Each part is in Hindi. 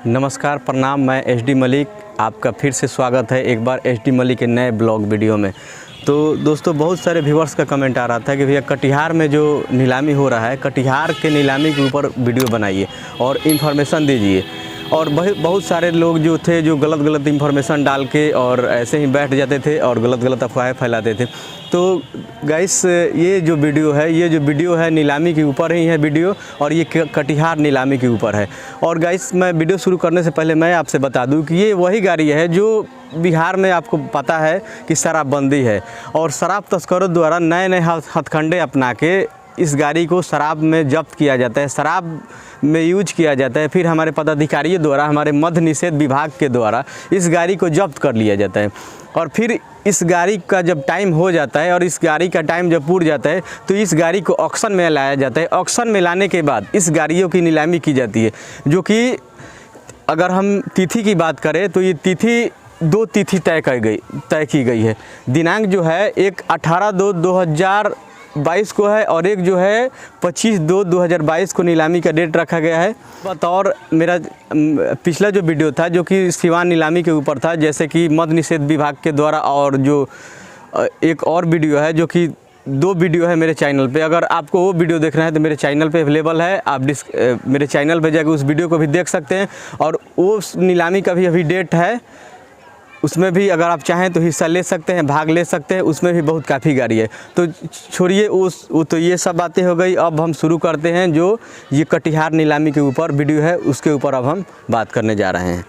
नमस्कार, प्रणाम। मैं एचडी मलिक, आपका फिर से स्वागत है एक बार एचडी मलिक के नए ब्लॉग वीडियो में। तो दोस्तों, बहुत सारे व्यूवर्स का कमेंट आ रहा था कि भैया कटिहार में जो नीलामी हो रहा है, कटिहार के नीलामी के ऊपर वीडियो बनाइए और इन्फॉर्मेशन दीजिए। और बहुत सारे लोग जो थे जो गलत इन्फॉर्मेशन डाल के और ऐसे ही बैठ जाते थे और गलत अफवाहें फैलाते थे। तो गाइस, ये जो वीडियो है नीलामी के ऊपर ही है वीडियो, और ये कटिहार नीलामी के ऊपर है। और गाइस, मैं वीडियो शुरू करने से पहले मैं आपसे बता दूं कि ये वही गाड़ी है जो बिहार में आपको पता है कि शराबबंदी है, और शराब तस्करों द्वारा नए हथकंडे अपना के इस गाड़ी को शराब में जब्त किया जाता है, शराब में यूज किया जाता है। फिर हमारे पदाधिकारियों द्वारा, हमारे मद्य निषेध विभाग के द्वारा इस गाड़ी को जब्त कर लिया जाता है। और फिर इस गाड़ी का जब टाइम हो जाता है और इस गाड़ी का टाइम जब पूरा जाता है तो इस गाड़ी को ऑक्शन में लाया जाता है। ऑक्शन में लाने के बाद इस गाड़ियों की नीलामी की जाती है, जो कि अगर हम तिथि की बात करें तो ये तिथि 2 तिथि तय की गई है। दिनांक जो है एक 18/2/2022 को है, और एक जो है 25/2/2022 को नीलामी का डेट रखा गया है। बतौर मेरा पिछला जो वीडियो था जो कि सिवान नीलामी के ऊपर था, जैसे कि मद्य निषेध विभाग के द्वारा, और जो एक और वीडियो है जो कि 2 वीडियो है मेरे चैनल पे। अगर आपको वो वीडियो देखना है तो मेरे चैनल पे अवेलेबल है, आप मेरे चैनल पे जाकर उस वीडियो को भी देख सकते हैं। और वो नीलामी का भी अभी डेट है, उसमें भी अगर आप चाहें तो हिस्सा ले सकते हैं, भाग ले सकते हैं। उसमें भी बहुत काफ़ी गाड़ी है। तो छोड़िए तो ये सब बातें हो गई। अब हम शुरू करते हैं जो ये कटिहार नीलामी के ऊपर वीडियो है, उसके ऊपर अब हम बात करने जा रहे हैं।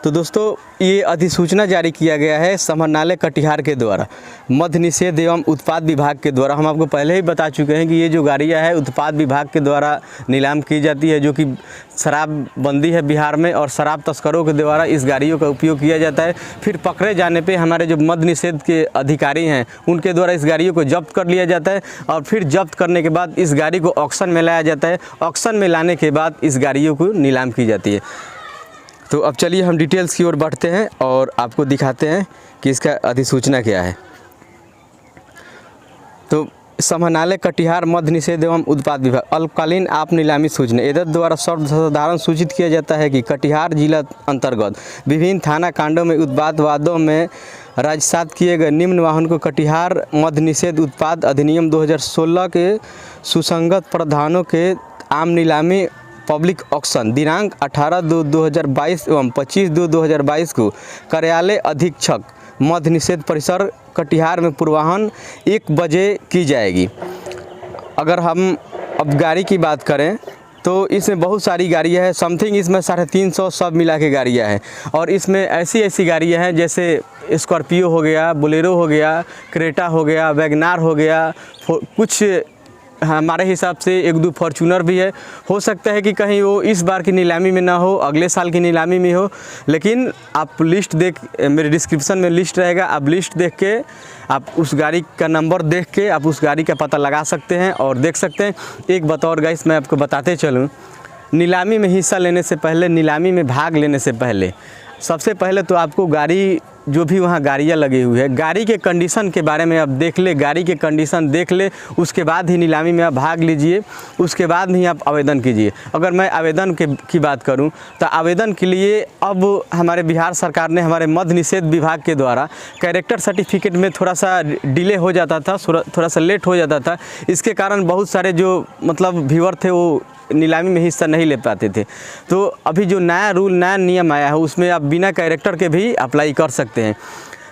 तो दोस्तों, ये अधिसूचना जारी किया गया है समाहरणालय कटिहार के द्वारा, मद्य निषेध एवं उत्पाद विभाग के द्वारा। हम आपको पहले ही बता चुके हैं कि ये जो गाड़ियाँ है उत्पाद विभाग के द्वारा नीलाम की जाती है, जो कि शराबबंदी है बिहार में, और शराब तस्करों के द्वारा इस गाड़ियों का उपयोग किया जाता है। फिर पकड़े जाने पे हमारे जो मद्य निषेध के अधिकारी हैं उनके द्वारा इस गाड़ियों को जब्त कर लिया जाता है, और फिर जब्त करने के बाद इस गाड़ी को ऑक्शन में लाया जाता है। ऑक्शन में लाने के बाद इस गाड़ियों को नीलाम की जाती है। तो अब चलिए हम डिटेल्स की ओर बढ़ते हैं और आपको दिखाते हैं कि इसका अधिसूचना क्या है। तो समाहरणालय कटिहार मद्य निषेध एवं उत्पाद विभाग अल्पकालीन आप नीलामी सूचना एदत द्वारा सर्वसाधारण सूचित किया जाता है कि कटिहार जिला अंतर्गत विभिन्न थाना कांडों में उत्पाद वादों में राजसात किए गए निम्न वाहन को कटिहार मद्य निषेध उत्पाद अधिनियम 2016 के सुसंगत प्रावधानों के आम नीलामी पब्लिक ऑक्शन दिनांक 18/2/2022 एवं 25/2/2022 को कार्यालय अधीक्षक मद्य निषेध परिसर कटिहार में पूर्वाह्न 1 बजे की जाएगी। अगर हम अब गाड़ी की बात करें तो इसमें बहुत सारी गाड़ियाँ हैं, समथिंग इसमें 350 सब मिला के गाड़ियाँ हैं। और इसमें ऐसी गाड़ियाँ हैं जैसे स्कॉर्पियो हो गया, बोलेरो हो गया, क्रेटा हो गया, वैगनार हो गया, कुछ हमारे हिसाब से 1-2 फॉर्च्यूनर भी है। हो सकता है कि कहीं वो इस बार की नीलामी में ना हो, अगले साल की नीलामी में हो, लेकिन आप लिस्ट मेरे डिस्क्रिप्शन में लिस्ट रहेगा, आप लिस्ट देख के आप उस गाड़ी का नंबर देख के आप उस गाड़ी का पता लगा सकते हैं और देख सकते हैं। एक बात और गाइस, मैं आपको बताते चलूँ, नीलामी में हिस्सा लेने से पहले, नीलामी में भाग लेने से पहले, सबसे पहले तो आपको गाड़ी, जो भी वहाँ गाड़ियाँ लगी हुई है, गाड़ी के कंडीशन के बारे में आप देख ले, गाड़ी के कंडीशन देख ले, उसके बाद ही नीलामी में आप भाग लीजिए, उसके बाद ही आप आवेदन कीजिए। अगर मैं आवेदन की बात करूं तो आवेदन के लिए अब हमारे बिहार सरकार ने, हमारे मद्य निषेध विभाग के द्वारा कैरेक्टर सर्टिफिकेट में थोड़ा सा डिले हो जाता था, थोड़ा सा लेट हो जाता था। इसके कारण बहुत सारे जो व्यूअर थे वो नीलामी में हिस्सा नहीं ले पाते थे। तो अभी जो नया नियम आया है उसमें आप बिना कैरेक्टर के भी अप्लाई कर सकते हैं।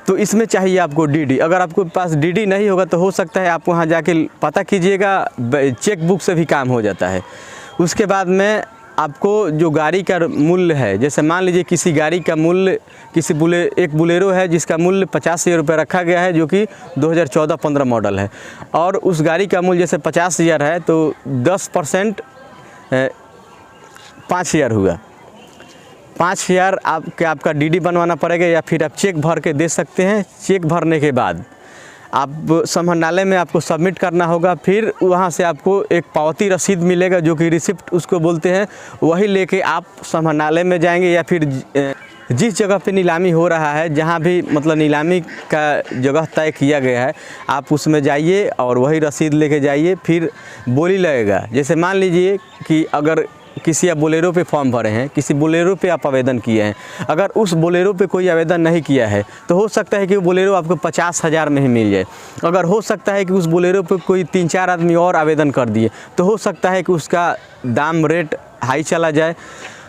तो इसमें चाहिए आपको डीडी। अगर आपके पास डीडी नहीं होगा तो हो सकता है आप वहाँ जाके पता कीजिएगा, चेक बुक से भी काम हो जाता है। उसके बाद में आपको जो गाड़ी का मूल्य है, जैसे मान लीजिए किसी गाड़ी का मूल्य, एक बुलेरो है जिसका मूल्य 50,000 रुपये रखा गया है, जो कि 2014-15 मॉडल है, और उस गाड़ी का मूल्य जैसे 50,000 है तो 10% 5,000 हुआ। 5,000 आपका डीडी बनवाना पड़ेगा, या फिर आप चेक भर के दे सकते हैं। चेक भरने के बाद आप समाहरणालय में आपको सबमिट करना होगा। फिर वहाँ से आपको एक पावती रसीद मिलेगा, जो कि रिसिप्ट उसको बोलते हैं, वही लेके आप समाहरणालय में जाएंगे या फिर जिस जगह पे नीलामी हो रहा है, जहाँ भी मतलब नीलामी का जगह तय किया गया है, आप उसमें जाइए और वही रसीद लेके जाइए, फिर बोली लगेगा। जैसे मान लीजिए कि अगर किसी आप बोलेरो पे फॉर्म भरे हैं, किसी बोलेरो पे आप आवेदन किए हैं, अगर उस बोलेरो पे कोई आवेदन नहीं किया है तो हो सकता है कि वो बोलेरो आपको 50,000 में ही मिल जाए। अगर हो सकता है कि उस बोलेरो पे कोई 3-4 आदमी और आवेदन कर दिए तो हो सकता है कि उसका दाम रेट हाई चला जाए।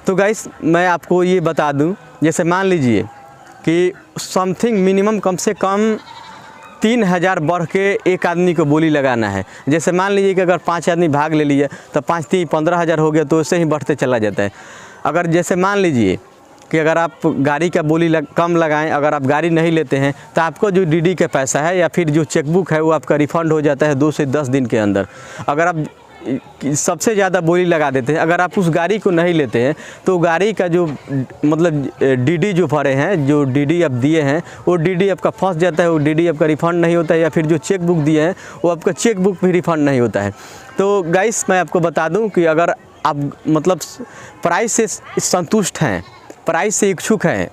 तो गाइस मैं आपको ये बता दूं, जैसे मान लीजिए कि समथिंग मिनिमम कम से कम 3,000 बढ़ के एक आदमी को बोली लगाना है। जैसे मान लीजिए कि अगर 5 आदमी भाग ले लिए तो 5 3 15,000 हो गया, तो उससे ही बढ़ते चला जाता है। अगर जैसे मान लीजिए कि अगर आप गाड़ी का बोली कम लगाएं, अगर आप गाड़ी नहीं लेते हैं तो आपको जो डीडी का पैसा है या फिर जो चेकबुक है वो आपका रिफ़ंड हो जाता है 2 से 10 दिन के अंदर। अगर आप सबसे ज़्यादा बोली लगा देते हैं, अगर आप उस गाड़ी को नहीं लेते हैं तो गाड़ी का जो मतलब डीडी जो भरे हैं, जो डीडी आप दिए हैं, वो डीडी आपका फंस जाता है, वो डीडी आपका रिफ़ंड नहीं होता है, या फिर जो चेक बुक दिए हैं वो आपका चेक बुक भी रिफ़ंड नहीं होता है। तो गाइस मैं आपको बता दूं कि अगर आप मतलब प्राइस से संतुष्ट हैं, प्राइस से इच्छुक हैं,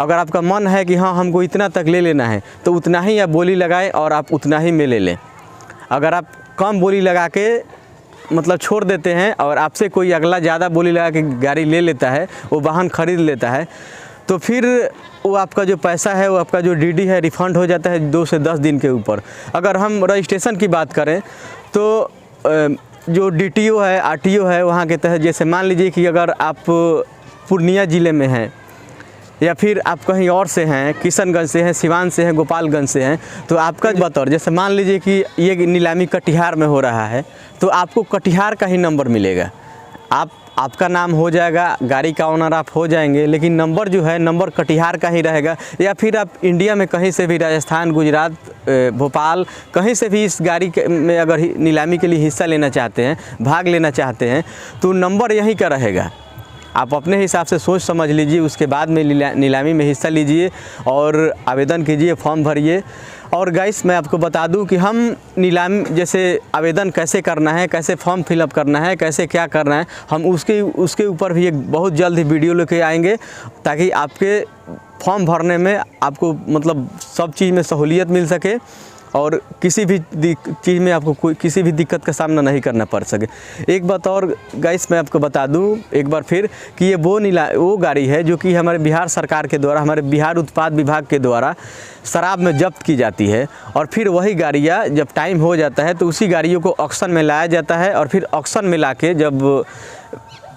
अगर आपका मन है कि हाँ हमको इतना तक ले लेना है, तो उतना ही आप बोली लगाएं और आप उतना ही में ले लें। अगर आप कम बोली लगा के मतलब छोड़ देते हैं और आपसे कोई अगला ज़्यादा बोली लगा के गाड़ी ले लेता है, वो वाहन खरीद लेता है, तो फिर वो आपका जो पैसा है, वो आपका जो डीडी है रिफ़ंड हो जाता है 2 से 10 दिन के ऊपर। अगर हम रजिस्ट्रेशन की बात करें तो जो डीटीओ है, आरटीओ है, वहाँ के तहत जैसे मान लीजिए कि अगर आप पूर्णिया ज़िले में हैं या फिर आप कहीं और से हैं, किशनगंज से हैं, सिवान से हैं, गोपालगंज से हैं, तो आपका बतौर जैसे मान लीजिए कि ये नीलामी कटिहार में हो रहा है, तो आपको कटिहार का ही नंबर मिलेगा। आपका नाम हो जाएगा, गाड़ी का ओनर आप हो जाएंगे, लेकिन नंबर जो है नंबर कटिहार का ही रहेगा। या फिर आप इंडिया में कहीं से भी, राजस्थान, गुजरात, भोपाल, कहीं से भी इस गाड़ी में अगर नीलामी के लिए हिस्सा लेना चाहते हैं, भाग लेना चाहते हैं, तो नंबर यहीं का रहेगा। आप अपने हिसाब से सोच समझ लीजिए, उसके बाद में नीलामी में हिस्सा लीजिए और आवेदन कीजिए, फॉर्म भरिए। और गाइस मैं आपको बता दूं कि हम नीलामी जैसे आवेदन कैसे करना है, कैसे फॉर्म फिलअप करना है, कैसे क्या करना है, हम उसके ऊपर भी एक बहुत जल्द ही वीडियो लेके आएंगे, ताकि आपके फॉर्म भरने में आपको मतलब सब चीज़ में सहूलियत मिल सके और किसी भी चीज़ में आपको कोई किसी भी दिक्कत का सामना नहीं करना पड़ सके। एक बात और गाइस मैं आपको बता दूं एक बार फिर कि ये वो गाड़ी है जो कि हमारे बिहार सरकार के द्वारा, हमारे बिहार उत्पाद विभाग के द्वारा शराब में जब्त की जाती है, और फिर वही गाड़ियाँ जब टाइम हो जाता है तो उसी गाड़ियों को ऑक्शन में लाया जाता है, और फिर ऑक्शन में ला के जब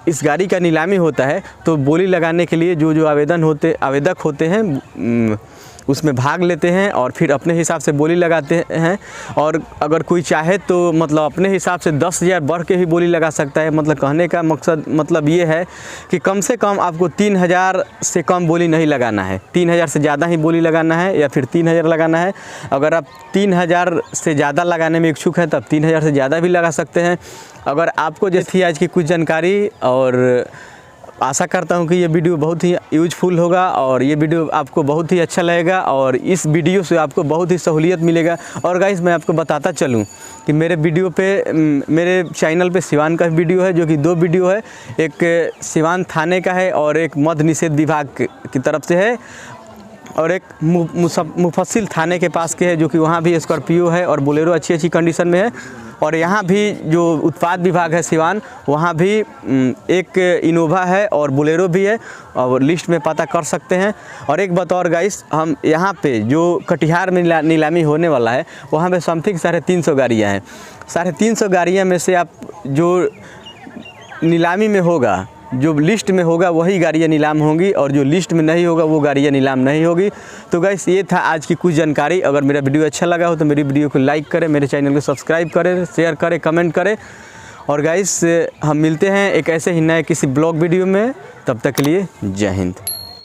इस गाड़ी का नीलामी होता है तो बोली लगाने के लिए जो आवेदक होते हैं उसमें भाग लेते हैं और फिर अपने हिसाब से बोली लगाते हैं। और अगर कोई चाहे तो मतलब अपने हिसाब से 10,000 बढ़ के ही बोली लगा सकता है। मतलब कहने का मकसद मतलब ये है कि कम से कम आपको 3,000 से कम बोली नहीं लगाना है, 3,000 से ज़्यादा ही बोली लगाना है या फिर 3,000 लगाना है। अगर आप 3,000 से ज़्यादा लगाने में इच्छुक हैं तब 3,000 से ज़्यादा भी लगा सकते हैं। अगर आपको जैसी आज की कुछ जानकारी, और आशा करता हूं कि ये वीडियो बहुत ही यूजफुल होगा और ये वीडियो आपको बहुत ही अच्छा लगेगा और इस वीडियो से आपको बहुत ही सहूलियत मिलेगा। और गाइस मैं आपको बताता चलूं कि मेरे वीडियो पे, मेरे चैनल पे सिवान का वीडियो है, जो कि 2 वीडियो है, एक सिवान थाने का है और एक मद्य निषेध विभाग की तरफ से है, और एक मुफस्सिल थाने के पास के है, जो कि वहाँ भी स्कॉर्पियो है और बोलेरो अच्छी कंडीशन में है। और यहाँ भी जो उत्पाद विभाग है सिवान, वहाँ भी एक इनोवा है और बोलेरो भी है, और लिस्ट में पता कर सकते हैं। और एक बात और गाइस, हम यहाँ पे जो कटिहार में नीलामी होने वाला है वहाँ पे समथिंग 350 गाड़ियाँ हैं। 350 गाड़ियाँ में से आप जो नीलामी में होगा, जो लिस्ट में होगा वही गाड़ियाँ नीलाम होंगी, और जो लिस्ट में नहीं होगा वो गाड़ियाँ नीलाम नहीं होगी। तो गाइस ये था आज की कुछ जानकारी। अगर मेरा वीडियो अच्छा लगा हो तो मेरी वीडियो को लाइक करें, मेरे चैनल को सब्सक्राइब करें, शेयर करें, कमेंट करें। और गाइस हम मिलते हैं एक ऐसे ही नए किसी ब्लॉग वीडियो में, तब तक के लिए जय हिंद।